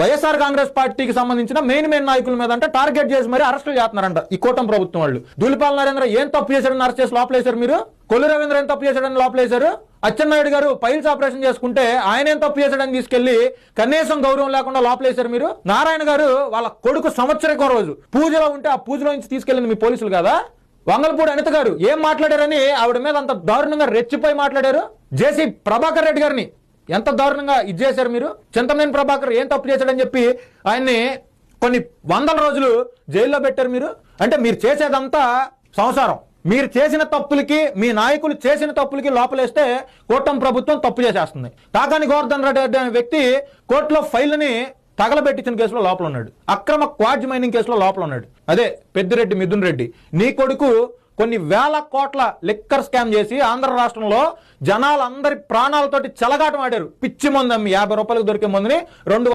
వైఎస్ఆర్ కాంగ్రెస్ పార్టీకి సంబంధించిన మెయిన్ నాయకుల మీద అంటే టార్గెట్ చేసి మరి అరెస్టులు చేస్తున్నారంట ఈ కూటమి ప్రభుత్వం వాళ్ళు. ధూళిపాల నరేంద్ర ఏం తప్పు చేశాడని అరెస్ట్ చేసి లోపలేశారు మీరు. కొల్లు రవీంద్ర ఏం తప్పు చేశాడని లోపలేశారు. అచ్చెన్నాయుడు గారు పైల్స్ ఆపరేషన్ చేసుకుంటే ఆయన ఏం తప్పు చేశాడని తీసుకెళ్లి కనీసం గౌరవం లేకుండా లోపలేశారు మీరు. నారాయణ గారు వాళ్ళ కొడుకు సంవత్సరం రోజు పూజలో ఉంటే ఆ పూజలో నుంచి తీసుకెళ్లింది మీ పోలీసులు కదా. వంగలపూడి అనిత గారు ఏం మాట్లాడారని ఆవిడ మీద అంత దారుణంగా రెచ్చిపోయి మాట్లాడారు. జేసీ ప్రభాకర్ రెడ్డి గారిని ఎంత దారుణంగా ఇది చేశారు మీరు. చింతమనేని ప్రభాకర్ ఏం తప్పు చేశాడని చెప్పి ఆయన్ని కొన్ని వందల రోజులు జైల్లో పెట్టారు మీరు. అంటే మీరు చేసేదంతా సంసారం. మీరు చేసిన తప్పులకి మీ నాయకులు చేసిన తప్పులకి లోపలేస్తే కూటమి ప్రభుత్వం తప్పు చేసేస్తుంది. కాకాని గోవర్ధన్ రెడ్డి అనే వ్యక్తి కోర్టులో ఫైల్ని తగలబెట్టించిన కేసులో లోపల ఉన్నాడు. అక్రమ క్వాడ్జ్ మైనింగ్ కేసులో లోపల ఉన్నాడు. అదే పెద్దిరెడ్డి మిథున్ రెడ్డి. నీ కొడుకు కొన్ని వేల కోట్ల లిక్కర్ స్కామ్ చేసి ఆంధ్ర రాష్ట్రంలో జనాలందరి ప్రాణాలతోటి చెలగాటం ఆడారు. పిచ్చి మందు అమ్మి 50 రూపాయలకు దొరికే మందుని 2